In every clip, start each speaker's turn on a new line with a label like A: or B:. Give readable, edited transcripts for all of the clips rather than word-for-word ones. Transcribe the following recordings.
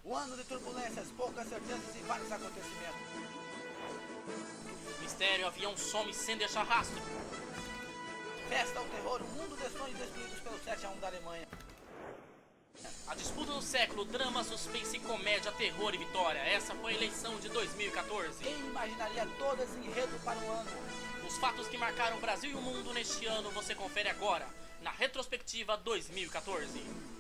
A: Um ano de turbulências, poucas certezas e vários acontecimentos.
B: Mistério, avião some sem deixar rastro.
A: Festa ao terror, um mundo de sonhos destruídos pelo 7-1 da Alemanha.
B: A disputa do século, drama, suspense, comédia, terror e vitória. Essa foi a eleição de 2014.
A: Quem imaginaria todo esse enredo para o ano?
B: Os fatos que marcaram o Brasil e o mundo neste ano você confere agora, na Retrospectiva 2014.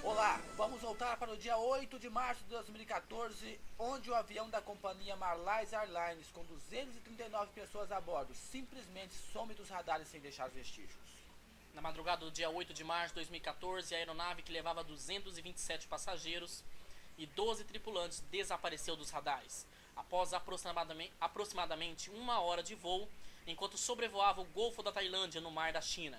A: Olá, vamos voltar para o dia 8 de março de 2014, onde o avião da companhia Malaysia Airlines, com 239 pessoas a bordo, simplesmente some dos radares sem deixar vestígios.
B: Na madrugada do dia 8 de março de 2014, a aeronave que levava 227 passageiros e 12 tripulantes desapareceu dos radares, após aproximadamente uma hora de voo, enquanto sobrevoava o Golfo da Tailândia, no Mar da China.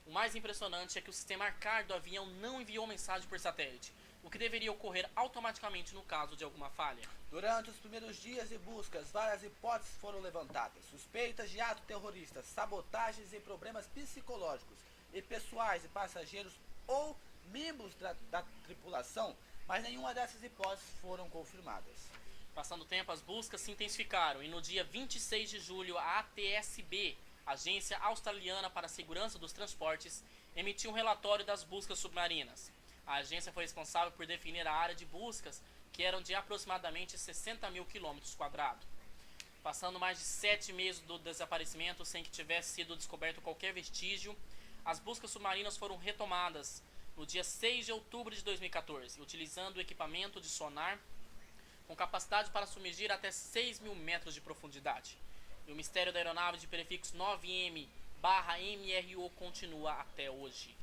B: O mais impressionante é que o sistema ARCAR do avião não enviou mensagem por satélite, o que deveria ocorrer automaticamente no caso de alguma falha.
A: Durante os primeiros dias de buscas, várias hipóteses foram levantadas. Suspeitas de ato terrorista, sabotagens e problemas psicológicos e pessoais de passageiros ou membros da tripulação, mas nenhuma dessas hipóteses foram confirmadas.
B: Passando o tempo, as buscas se intensificaram e no dia 26 de julho a ATSB, Agência Australiana para a Segurança dos Transportes, emitiu um relatório das buscas submarinas. A agência foi responsável por definir a área de buscas, que eram de aproximadamente 60 mil quilômetros quadrados. Passando mais de 7 meses do desaparecimento sem que tivesse sido descoberto qualquer vestígio, as buscas submarinas foram retomadas no dia 6 de outubro de 2014, utilizando o equipamento de sonar com capacidade para submergir até 6 mil metros de profundidade. E o mistério da aeronave de prefixo 9M/MRO continua até hoje.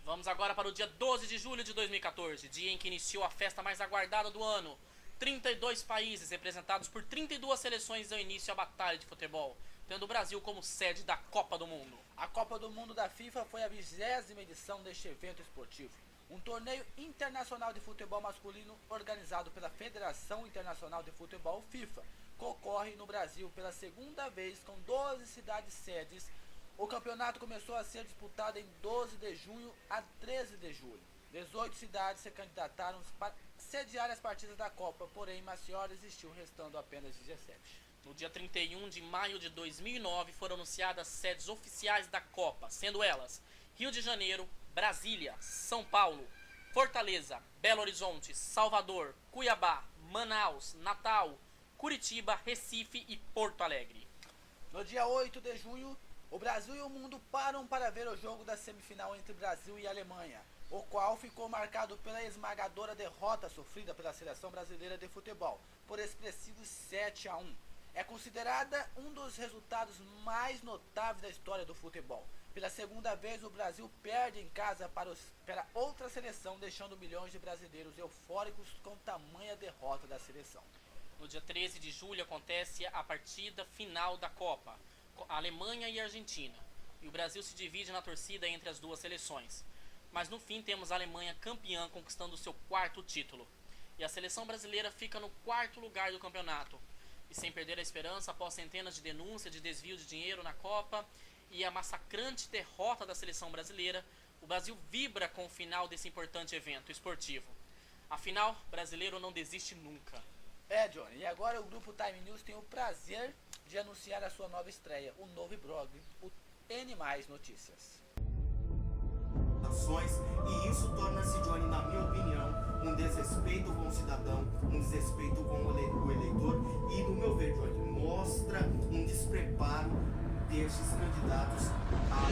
B: Vamos agora para o dia 12 de julho de 2014, dia em que iniciou a festa mais aguardada do ano. 32 países representados por 32 seleções dão início à batalha de futebol, tendo o Brasil como sede da Copa do Mundo.
A: A Copa do Mundo da FIFA foi a 20ª edição deste evento esportivo. Um torneio internacional de futebol masculino organizado pela Federação Internacional de Futebol FIFA, que ocorre no Brasil pela segunda vez com 12 cidades sedes. O campeonato começou a ser disputado em 12 de junho a 13 de julho. 18 cidades se candidataram para sediar as partidas da Copa, porém em Maceió existiu, restando apenas 17.
B: No dia 31 de maio de 2009 foram anunciadas sedes oficiais da Copa, sendo elas Rio de Janeiro, Brasília, São Paulo, Fortaleza, Belo Horizonte, Salvador, Cuiabá, Manaus, Natal, Curitiba, Recife e Porto Alegre.
A: No dia 8 de junho, o Brasil e o mundo param para ver o jogo da semifinal entre Brasil e Alemanha, o qual ficou marcado pela esmagadora derrota sofrida pela seleção brasileira de futebol, por expressivos 7-1. É considerada um dos resultados mais notáveis da história do futebol. Pela segunda vez, o Brasil perde em casa para outra seleção, deixando milhões de brasileiros eufóricos com tamanha derrota da seleção.
B: No dia 13 de julho acontece a partida final da Copa, Alemanha e Argentina, e o Brasil se divide na torcida entre as duas seleções. Mas no fim temos a Alemanha campeã, conquistando seu 4º título, e a seleção brasileira fica no 4º lugar do campeonato. E sem perder a esperança, após centenas de denúncias de desvio de dinheiro na Copa e a massacrante derrota da seleção brasileira, o Brasil vibra com o final desse importante evento esportivo. Afinal, brasileiro não desiste nunca.
A: Johnny, e agora o grupo Time News tem o prazer de anunciar a sua nova estreia, o novo blog, o N Mais Notícias.
C: E isso torna-se, Johnny, na minha opinião, um desrespeito com o cidadão, um desrespeito com o eleitor e, no meu ver, Johnny, mostra um despreparo destes candidatos a...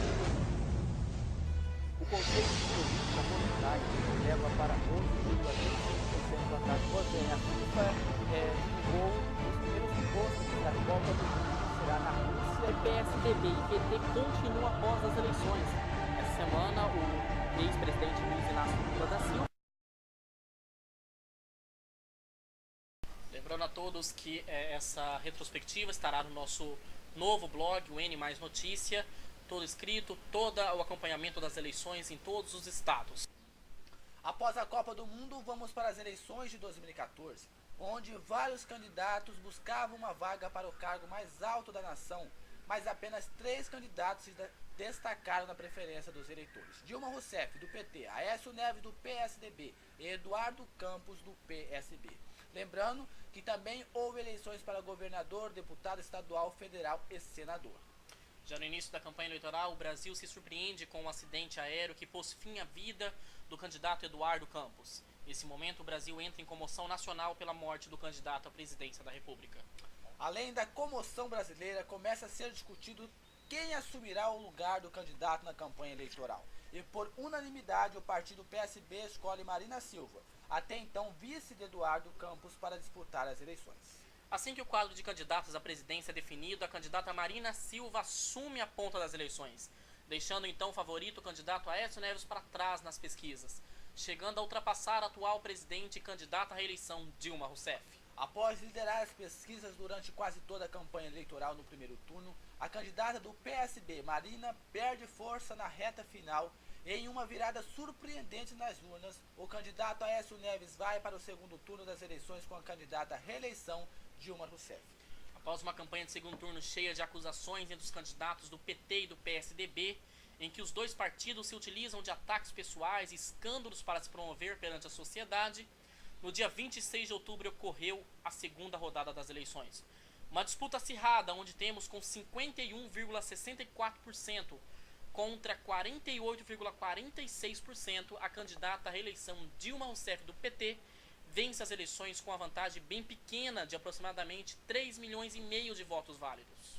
A: O Conselho de Política Monetária leva para 11,25% a taxa bósnia. A FIFA divulgou os primeiros impostos da Copa do Mundo, que será na Rússia.
B: O PSDB e PT continuam após as eleições. Essa semana, o ex-presidente Luiz Inácio Lula da Silva. Lembrando a todos que essa retrospectiva estará no nosso novo blog, o N Mais Notícia, todo escrito, todo o acompanhamento das eleições em todos os estados.
A: Após a Copa do Mundo, vamos para as eleições de 2014, onde vários candidatos buscavam uma vaga para o cargo mais alto da nação, mas apenas 3 candidatos se destacaram na preferência dos eleitores: Dilma Rousseff, do PT, Aécio Neves, do PSDB e Eduardo Campos, do PSB. Lembrando que também houve eleições para governador, deputado estadual, federal e senador.
B: Já no início da campanha eleitoral, o Brasil se surpreende com um acidente aéreo que pôs fim à vida do candidato Eduardo Campos. Nesse momento, o Brasil entra em comoção nacional pela morte do candidato à presidência da República.
A: Além da comoção brasileira, começa a ser discutido quem assumirá o lugar do candidato na campanha eleitoral. E por unanimidade, o partido PSB escolhe Marina Silva, até então vice de Eduardo Campos, para disputar as eleições.
B: Assim que o quadro de candidatos à presidência é definido, a candidata Marina Silva assume a ponta das eleições, deixando então o favorito o candidato Aécio Neves para trás nas pesquisas, chegando a ultrapassar a atual presidente e candidata à reeleição Dilma Rousseff.
A: Após liderar as pesquisas durante quase toda a campanha eleitoral no primeiro turno, a candidata do PSB, Marina, perde força na reta final e, em uma virada surpreendente nas urnas, o candidato Aécio Neves vai para o segundo turno das eleições com a candidata à reeleição Dilma Rousseff.
B: Após uma campanha de segundo turno cheia de acusações entre os candidatos do PT e do PSDB, em que os dois partidos se utilizam de ataques pessoais e escândalos para se promover perante a sociedade, no dia 26 de outubro ocorreu a segunda rodada das eleições. Uma disputa acirrada, onde temos com 51,64% contra 48,46% a candidata à reeleição Dilma Rousseff do PT, vence as eleições com a vantagem bem pequena de aproximadamente 3,5 milhões de votos válidos.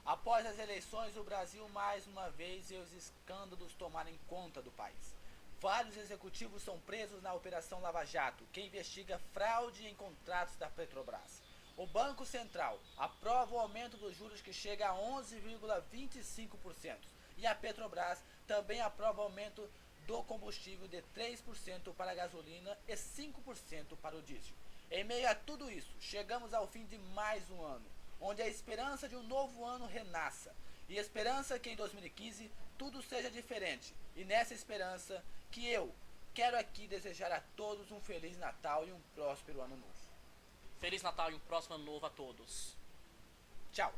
A: Após as eleições, o Brasil mais uma vez vê os escândalos tomarem conta do país. Vários executivos são presos na Operação Lava Jato, que investiga fraude em contratos da Petrobras. O Banco Central aprova o aumento dos juros que chega a 11,25%. E a Petrobras também aprova o aumento do combustível de 3% para a gasolina e 5% para o diesel. Em meio a tudo isso, chegamos ao fim de mais um ano, onde a esperança de um novo ano renasça. E esperança que em 2015 tudo seja diferente. E nessa esperança que eu quero aqui desejar a todos um Feliz Natal e um próspero Ano Novo.
B: Feliz Natal e um próximo Ano Novo a todos.
A: Tchau!